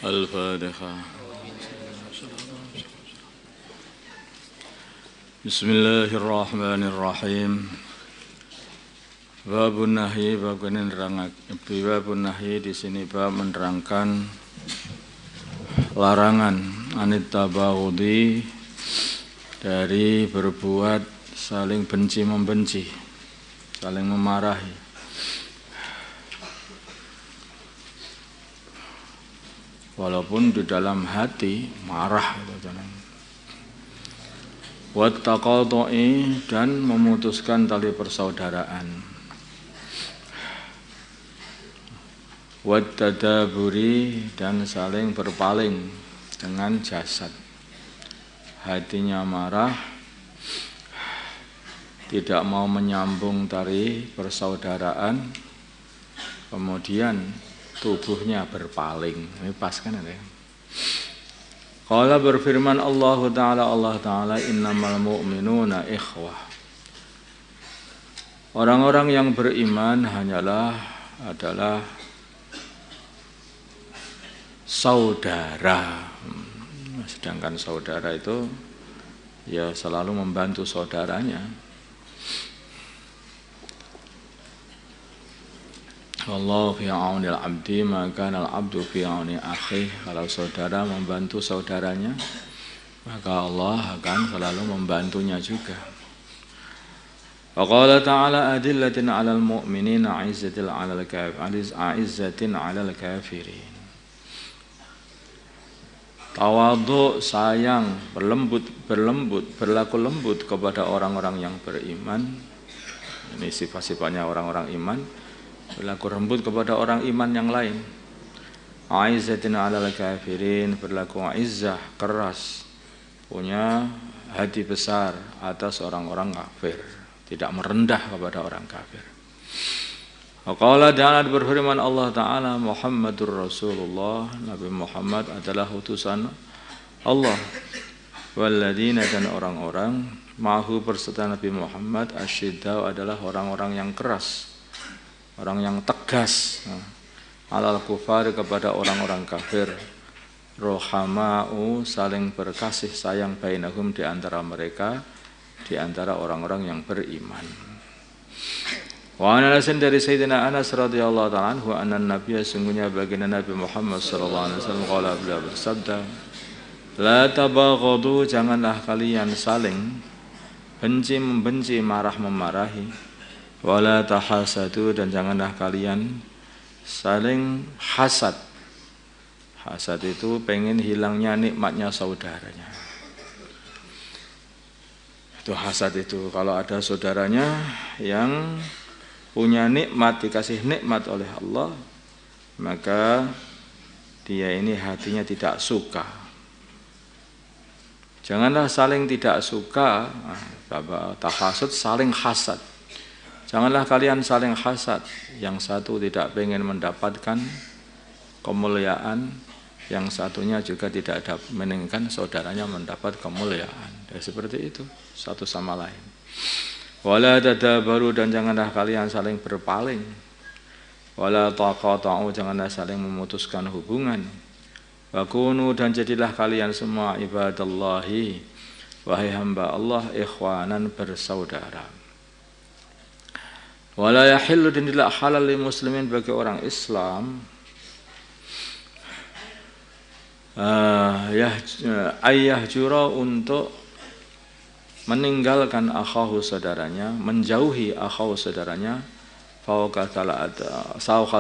Al-Fatihah. Bismillahirrahmanirrahim. Babun nahyi, babun nahyi di sini bab menerangkan larangan anit tabaghudi dari berbuat saling benci membenci, saling memarahi. Walaupun di dalam hati marah wattaqatu'i dan memutuskan tali persaudaraan, wattadaburi dan saling berpaling dengan jasad. Hatinya marah, tidak mau menyambung tali persaudaraan, kemudian tubuhnya berpaling. Ini pas kan ada ya? Qala berfirman Allah Ta'ala innamal mu'minuna ikhwah. Orang-orang yang beriman adalah saudara. Sedangkan saudara itu ya selalu membantu saudaranya. Wallahu fi aunil abdi maka al-abdu fi auni akhi. Kalau saudara membantu saudaranya, maka Allah akan selalu membantunya juga. Wa qala ta'ala adillatin 'alal mu'minina 'izzatin 'alal kafirin. Tawadhu, sayang, berlaku lembut kepada orang-orang yang beriman. Ini sifat-sifatnya orang-orang iman. Berlaku lembut kepada orang iman yang lain. Aizzatin 'alal kafirin, berlaku izzah, keras, punya hati besar atas orang-orang kafir, tidak merendah kepada orang kafir. Qala ta'ala berfirman Allah Ta'ala Muhammadur Rasulullah, Nabi Muhammad adalah utusan Allah. Walladzina dan orang-orang ma'hu berserta Nabi Muhammad asyiddau adalah orang-orang yang keras, orang yang tegas, alal kufar kepada orang-orang kafir, rohama'u saling berkasih sayang bainahum di antara mereka, di antara orang-orang yang beriman. Wa anasin dari Sayyidina Anas radhiyallahu ta'ala anhu anna nabiyya sungguhnya baginda Nabi Muhammad sallallahu alaihi wasallam qala beliau bersabda, la tabaghadu, janganlah kalian saling benci membenci, marah memarahi, wala tahasadu dan janganlah kalian saling hasad. Hasad itu pengen hilangnya nikmatnya saudaranya. Itu hasad itu kalau ada saudaranya yang punya nikmat, dikasih nikmat oleh Allah, maka dia ini hatinya tidak suka. Janganlah saling tidak suka, tahasud saling hasad. Janganlah kalian saling hasad. Yang satu tidak ingin mendapatkan kemuliaan, yang satunya juga tidak menginginkan saudaranya mendapat kemuliaan. Ya, seperti itu, satu sama lain. Wala tadabaru dan janganlah kalian saling berpaling. Wala taqata'u janganlah saling memutuskan hubungan. Wa kunu dan jadilah kalian semua ibadallahi, wahai hamba Allah, ikhwanan bersaudara. Wala yahillu dan tidak halal li muslimin bagi orang Islam ayyahjura untuk meninggalkan akhahu saudaranya, menjauhi akhahu saudaranya, fauqa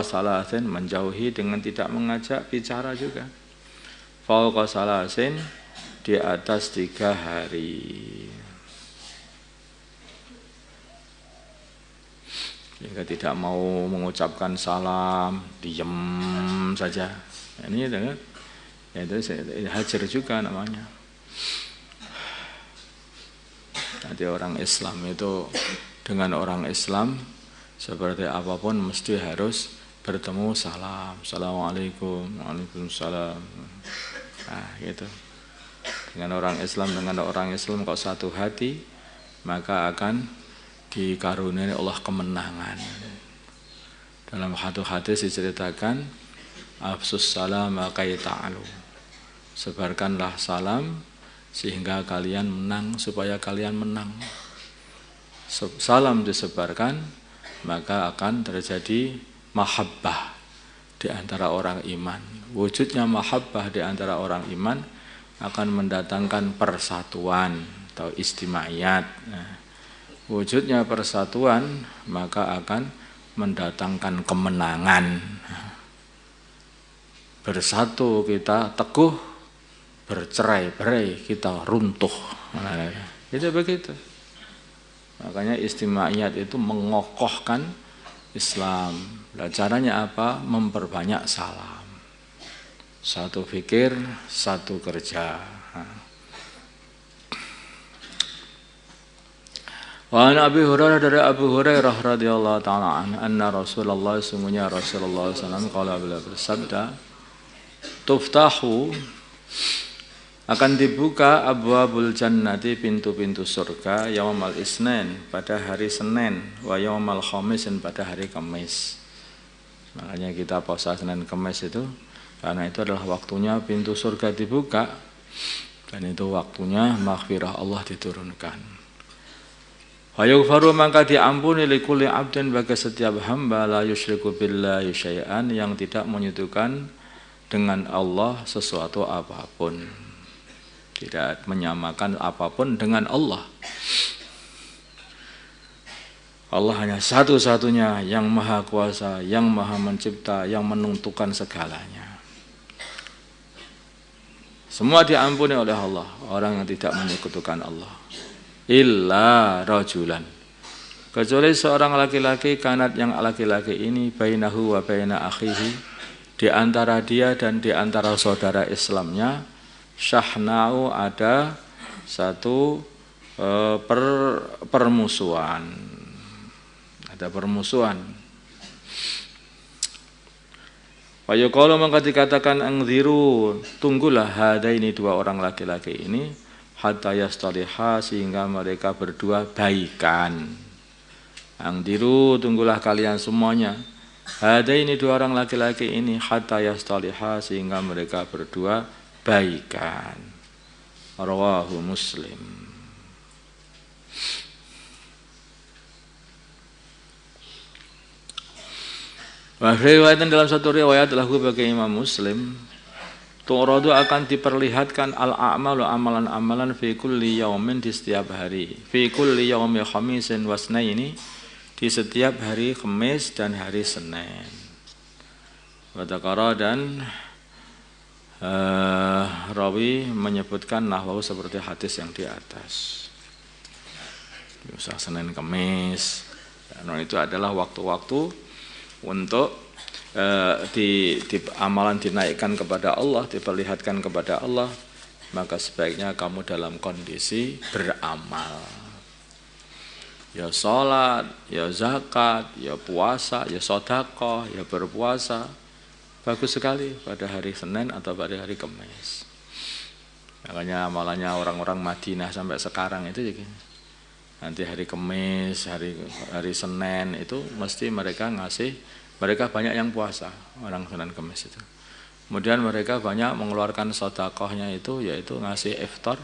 salatin menjauhi dengan tidak mengajak bicara juga, fauqa salatin di atas 3 hari. sehingga tidak mau mengucapkan salam, diam saja. Ini dengan ya itu hajar juga namanya. Nanti orang Islam itu dengan orang Islam seperti apapun mesti harus bertemu salam, assalamualaikum, waalaikumsalam. Nah, gitu. Dengan orang Islam kok satu hati, maka akan dikaruniai Allah kemenangan. Dalam satu hadis diceritakan, afsus salam kai ta'alu. Sebarkanlah salam sehingga kalian menang, supaya kalian menang. Salam disebarkan, maka akan terjadi mahabbah di antara orang iman. Wujudnya mahabbah di antara orang iman akan mendatangkan persatuan atau istimaiyat. Nah, wujudnya persatuan maka akan mendatangkan kemenangan. Bersatu kita teguh, bercerai-berai kita runtuh. Nah, itu begitu. Makanya istimaiyat itu mengokohkan Islam. Nah, caranya apa? Memperbanyak salam. Satu fikir, satu kerja. Wa an Abi Hurairah, dari Abu Hurairah radhiyallahu taala anna Rasulullah, sungguhnya Rasulullah SAW qala, beliau bersabda, tuftahu, akan dibuka abwabul jannati, pintu-pintu surga, yaumal isnin, pada hari Senin, wa yaumal khamis, pada hari Kamis. Makanya kita puasa Senin Kamis itu karena itu adalah waktunya pintu surga dibuka, dan itu waktunya maghfirah Allah diturunkan. Fayughfaru, maka diampuni likulli abdin, bagi setiap hamba, la yusyriku billahi syai'an, yang tidak menyekutukan dengan Allah sesuatu apapun, tidak menyamakan apapun dengan Allah. Allah hanya satu-satunya yang maha kuasa, yang maha mencipta, yang menentukan segalanya. Semua diampuni oleh Allah, orang yang tidak menyekutukan Allah. Illa rajulan, kecuali seorang laki-laki, kanat yang laki-laki ini, bainahu wa baina akhihi, di antara dia dan di antara saudara Islamnya, syahna'u, ada satu permusuhan. Ada permusuhan. Wa yuqalu, maka dikatakan, angziru, tunggulah hadaini, dua orang laki-laki ini, hatta yastaliha, sehingga mereka berdua baikan. Angziru, tunggulah kalian semuanya, hadaini, dua orang laki-laki ini, hatta yastaliha, sehingga mereka berdua baikan. Rawahu Muslim. Wa riwayatan, dalam satu riwayat lahu bagi Imam Muslim, tu'radu, akan diperlihatkan al-a'malu, amalan-amalan, fi kulli yaumin, di setiap hari, fi kulli yaumi khamisin wasnaini, di setiap hari Kamis dan hari Senin. Wa dzakara, dan rawi menyebutkan nahwu seperti hadis yang di atas. Usah Senin Kamis. Dan itu adalah waktu-waktu untuk di amalan dinaikkan kepada Allah, diperlihatkan kepada Allah, maka sebaiknya kamu dalam kondisi beramal. Ya sholat, ya zakat, ya puasa, ya sedekah, ya berpuasa. Bagus sekali pada hari Senin atau pada hari Kamis. Makanya amalannya orang-orang Madinah sampai sekarang itu juga. Nanti hari Kamis, hari Senin itu mesti mereka ngasih. Mereka banyak yang puasa, orang Senin Kamis itu. Kemudian mereka banyak mengeluarkan sedekahnya itu, yaitu ngasih iftar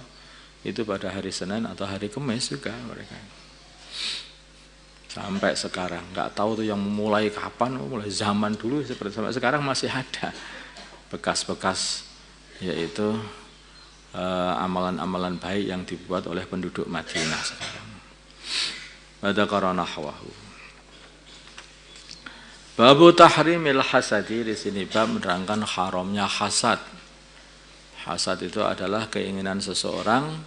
itu pada hari Senin atau hari Kamis juga mereka. Sampai sekarang, nggak tahu tuh yang mulai kapan, mulai zaman dulu seperti sampai sekarang masih ada bekas-bekas, yaitu amalan-amalan baik yang dibuat oleh penduduk Madinah sekarang. Dzakara nahwahu. Babu tahrimil hasadi, di sini bab menerangkan haramnya hasad. Hasad itu adalah keinginan seseorang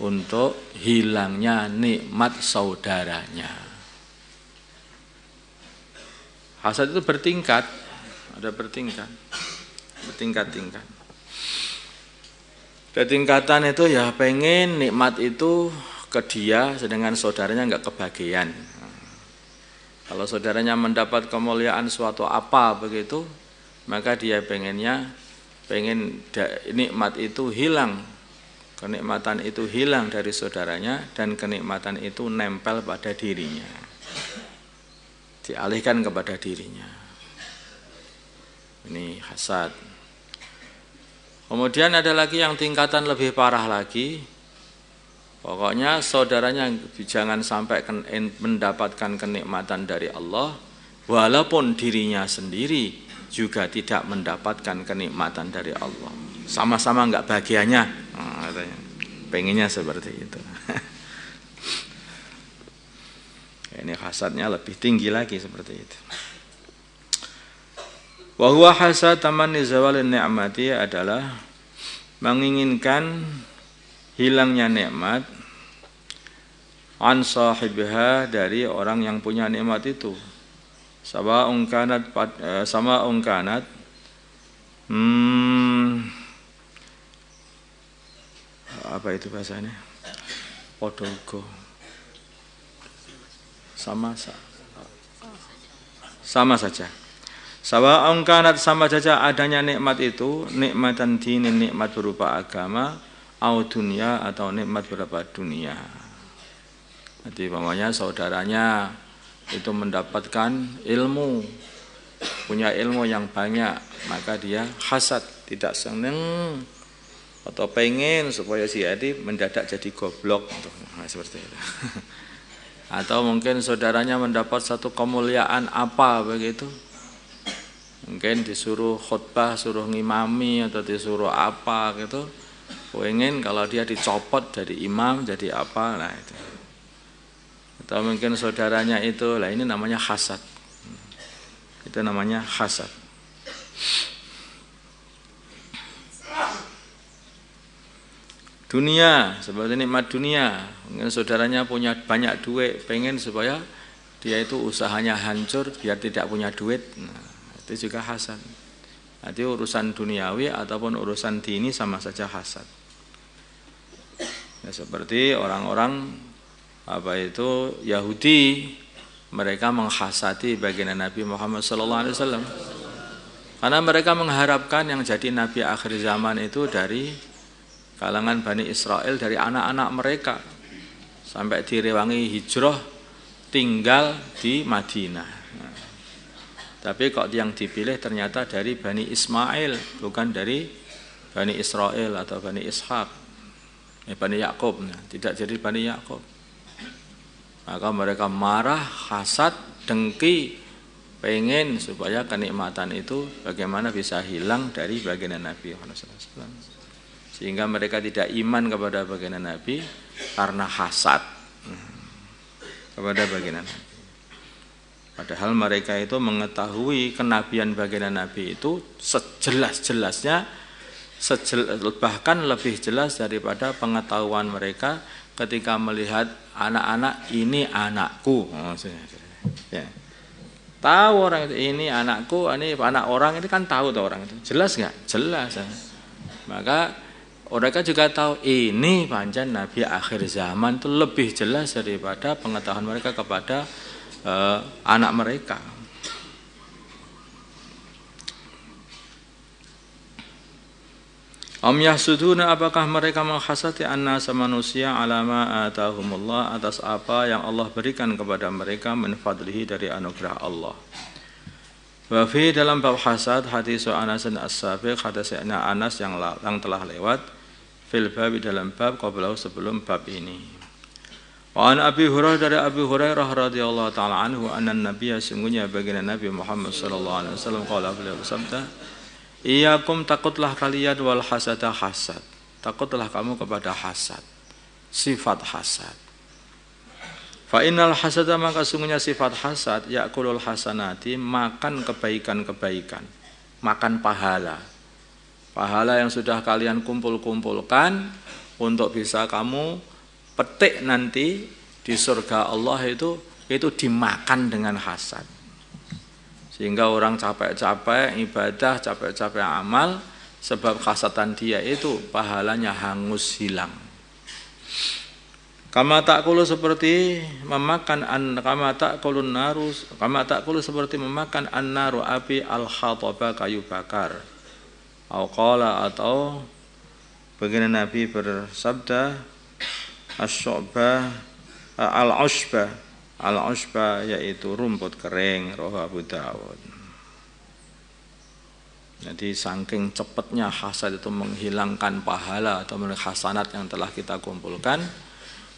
untuk hilangnya nikmat saudaranya. Hasad itu bertingkat, ada bertingkat-tingkat. Tingkatan itu ya pengen nikmat itu ke dia, sedangkan saudaranya nggak kebagian. Kalau saudaranya mendapat kemuliaan suatu apa begitu, maka dia pengen nikmat itu hilang, kenikmatan itu hilang dari saudaranya dan kenikmatan itu nempel pada dirinya, dialihkan kepada dirinya. Ini hasad. Kemudian ada lagi yang tingkatan lebih parah lagi. Pokoknya saudaranya jangan sampai mendapatkan kenikmatan dari Allah, walaupun dirinya sendiri juga tidak mendapatkan kenikmatan dari Allah. Sama-sama enggak bahagianya, katanya. Pengennya seperti itu. Ini hasadnya lebih tinggi lagi seperti itu. Wa huwa hasad tamanni zawalin ni'mati adalah menginginkan hilangnya nikmat an sahibha dari orang yang punya nikmat itu. Sawa'un kanat apa itu bahasanya? Podogo. Sama saja. Sawa'un kanat sama saja adanya nikmat itu, nikmatan dinin, nikmat berupa agama, au dunia atau nikmat berupa dunia. Jadi umpamanya saudaranya itu mendapatkan ilmu, punya ilmu yang banyak, maka dia hasad, tidak senang atau pengen supaya si Adi mendadak jadi goblok, seperti itu. Atau mungkin saudaranya mendapat satu kemuliaan apa begitu. Mungkin disuruh khutbah, suruh ngimami atau disuruh apa gitu. Pengen kalau dia dicopot dari imam jadi apa, nah itu. Atau mungkin saudaranya itu, lah ini namanya hasad. Itu namanya hasad. Dunia, seperti nikmat dunia. Mungkin saudaranya punya banyak duit, pengen supaya dia itu usahanya hancur biar tidak punya duit. Nah, itu juga hasad. Jadi urusan duniawi ataupun urusan dini sama saja hasad. Ya, seperti orang-orang Yahudi, mereka menghasati baginda Nabi Muhammad SAW. Karena mereka mengharapkan yang jadi Nabi akhir zaman itu dari kalangan Bani Israel, dari anak-anak mereka, sampai direwangi hijrah tinggal di Madinah. Tapi kok yang dipilih ternyata dari Bani Ismail, bukan dari Bani Israel atau Bani Ishak, Bani Yakub, tidak jadi Bani Yakub. Maka mereka marah, hasad, dengki, pengen supaya kenikmatan itu bagaimana bisa hilang dari baginda Nabi Muhammad SAW. Sehingga mereka tidak iman kepada baginda Nabi karena hasad kepada baginda Nabi. Padahal mereka itu mengetahui kenabian baginda Nabi itu sejelas-jelasnya, bahkan lebih jelas daripada pengetahuan mereka ketika melihat anak-anak, ini anakku. Ya. Tahu orang itu, ini anakku, ini anak orang, ini kan tahu tuh orang itu. Jelas nggak? Jelas. Maka mereka juga tahu ini pancen Nabi akhir zaman itu lebih jelas daripada pengetahuan mereka kepada anak mereka. Yahsuduna, apakah mereka menghasati an-nasa manusia ala ma atahumullah, atas apa yang Allah berikan kepada mereka min fadlihi, dari anugerah Allah. Wa fi, dalam bab hasad, hadis Anas as-sabiq, hadisnya Anas yang telah lewat, fil bab, dalam bab qablahu, sebelum bab ini. Wa an Abi Hurairah, dari Abi Hurairah radhiyallahu taala anhu, anna nabiyya, sungguhnya baginda Nabi Muhammad sallallahu alaihi wasallam, qala, beliau bersabda, iyakum, takutlah kalian, wal hasada, hasad. Takutlah kamu kepada hasad, sifat hasad. Fa innal hasada, maka sungguhnya sifat hasad, yakulul hasanati, makan kebaikan-kebaikan, makan pahala. Pahala yang sudah kalian kumpul-kumpulkan untuk bisa kamu petik nanti di surga Allah itu dimakan dengan hasad. Sehingga orang capek-capek ibadah, capek-capek amal, sebab khasatan dia itu pahalanya hangus hilang. Kama ta'kulu seperti memakan seperti memakan an-naru api al-khataba kayu bakar. Atau baginda Nabi bersabda al-ushbah yaitu rumput kering, rawahu Abu Dawud. Jadi saking cepatnya hasad itu menghilangkan pahala atau hasanat yang telah kita kumpulkan,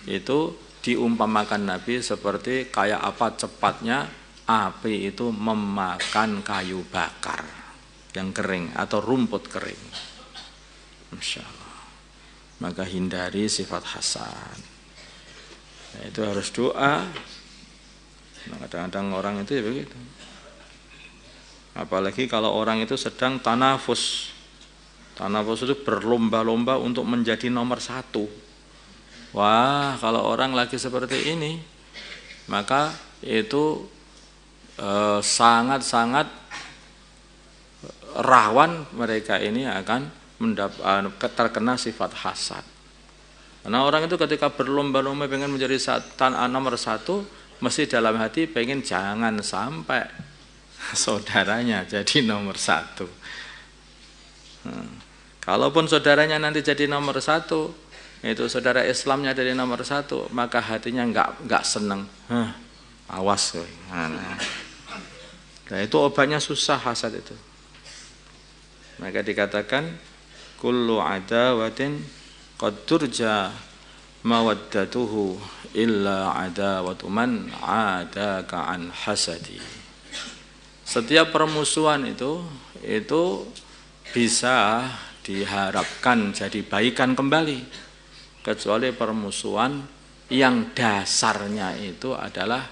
itu diumpamakan Nabi seperti kayak apa cepatnya api itu memakan kayu bakar yang kering atau rumput kering. Masya Allah. Maka hindari sifat hasad. Nah, itu harus doa. Nah, kadang-kadang orang itu ya begitu. Apalagi kalau orang itu sedang tanafus. Tanafus itu berlomba-lomba untuk menjadi nomor 1. Wah, kalau orang lagi seperti ini, maka itu sangat-sangat rawan mereka ini akan terkena sifat hasad. Karena orang itu ketika berlomba-lomba pengen menjadi nomor 1, mesti dalam hati pengen jangan sampai saudaranya jadi nomor 1. Kalaupun saudaranya nanti jadi nomor 1, itu saudara Islamnya dari nomor 1, maka hatinya enggak senang. Awas. Nah, itu obatnya susah hasad itu. Maka dikatakan kullu adawatin qad turja mawaddatuhu illa adawatu man adaka an hasadi. Setiap permusuhan itu bisa diharapkan jadi baikan kembali, kecuali permusuhan yang dasarnya itu adalah,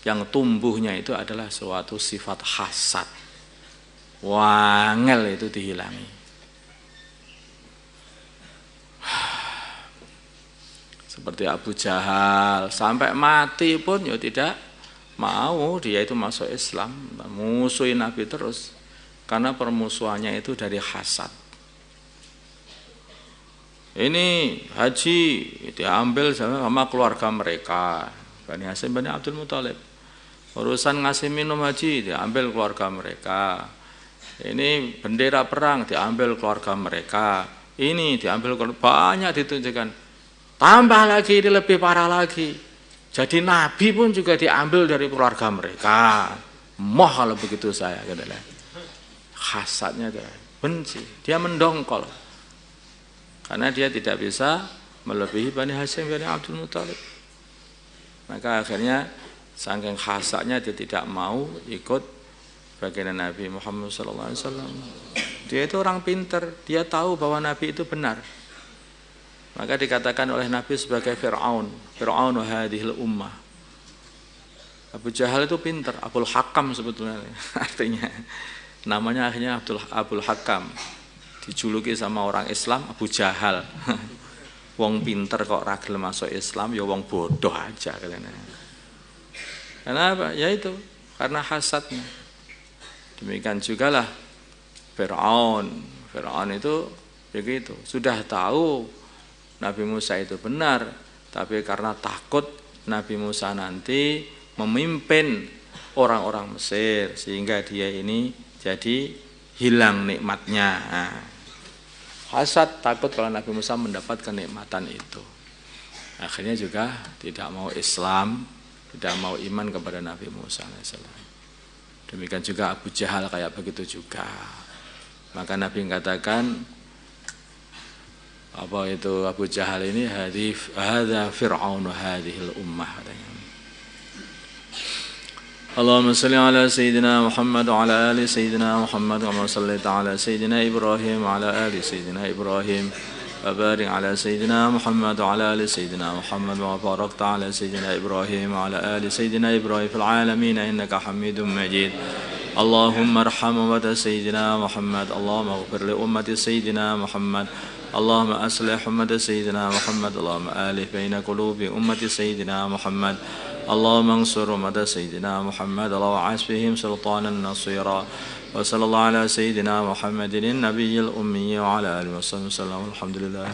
yang tumbuhnya itu adalah suatu sifat hasad. Wangel itu dihilangi. Seperti Abu Jahal, sampai mati pun ya tidak mau dia itu masuk Islam, musuhin Nabi terus, karena permusuhannya itu dari hasad. Ini haji diambil sama keluarga mereka, Bani Hasyim, Bani Abdul Muthalib. Urusan ngasih minum haji diambil keluarga mereka. Ini bendera perang diambil keluarga mereka. Ini diambil banyak ditunjukkan. Tambah lagi ini lebih parah lagi. Jadi Nabi pun juga diambil dari keluarga mereka. Moh kalau begitu saya katakan. Hasadnya dia benci, dia mendongkol. Karena dia tidak bisa melebihi Bani Hasyim, Bani Abdul Muthalib. Maka akhirnya saking hasadnya dia tidak mau ikut baginda Nabi Muhammad SAW. Dia itu orang pintar, dia tahu bahwa Nabi itu benar. Maka dikatakan oleh Nabi sebagai Fir'aun hadhil ummah. Abu Jahal itu pintar, Abul Hakam sebetulnya artinya. Namanya akhirnya Abul Hakam. Dijuluki sama orang Islam Abu Jahal. Wong pinter kok ragil masuk Islam, ya wong bodoh aja katanya. Kenapa? Ya itu, karena hasadnya. Demikian jugalah Fir'aun itu begitu, sudah tahu Nabi Musa itu benar, tapi karena takut Nabi Musa nanti memimpin orang-orang Mesir, sehingga dia ini jadi hilang nikmatnya. Nah, hasad, takut kalau Nabi Musa mendapatkan kenikmatan itu. Akhirnya juga tidak mau Islam, tidak mau iman kepada Nabi Musa alaihissalam. Demikian juga Abu Jahal kayak begitu juga. Maka Nabi mengatakan apa itu Abu Jahal ini hadza Fir'aun hadhil ummah katanya. Allahumma salli ala sayyidina Muhammad wa ala ali sayyidina Muhammad kama shallaita ala sayyidina Ibrahim wa ala ali sayyidina Ibrahim wa barik ala sayyidina Muhammad wa ala ali sayyidina Muhammad wa barakta ala sayyidina Ibrahim wa ala ali sayyidina Ibrahim fil alamin innaka Hamidum Majid. Allahumma arham ummata sayyidina Muhammad, Allahumma ighfir li ummati sayyidina Muhammad, Allahumma aslih ummata sayyidina Muhammad, Allahumma alif baina qulubi ummati sayyidina Muhammad. اللهم انصر أمة سيدنا محمد وابعث بهم سلطانا نصيرا وصلى الله على سيدنا محمد النبي الأمي وعلى آله وصحبه وسلم الحمد لله.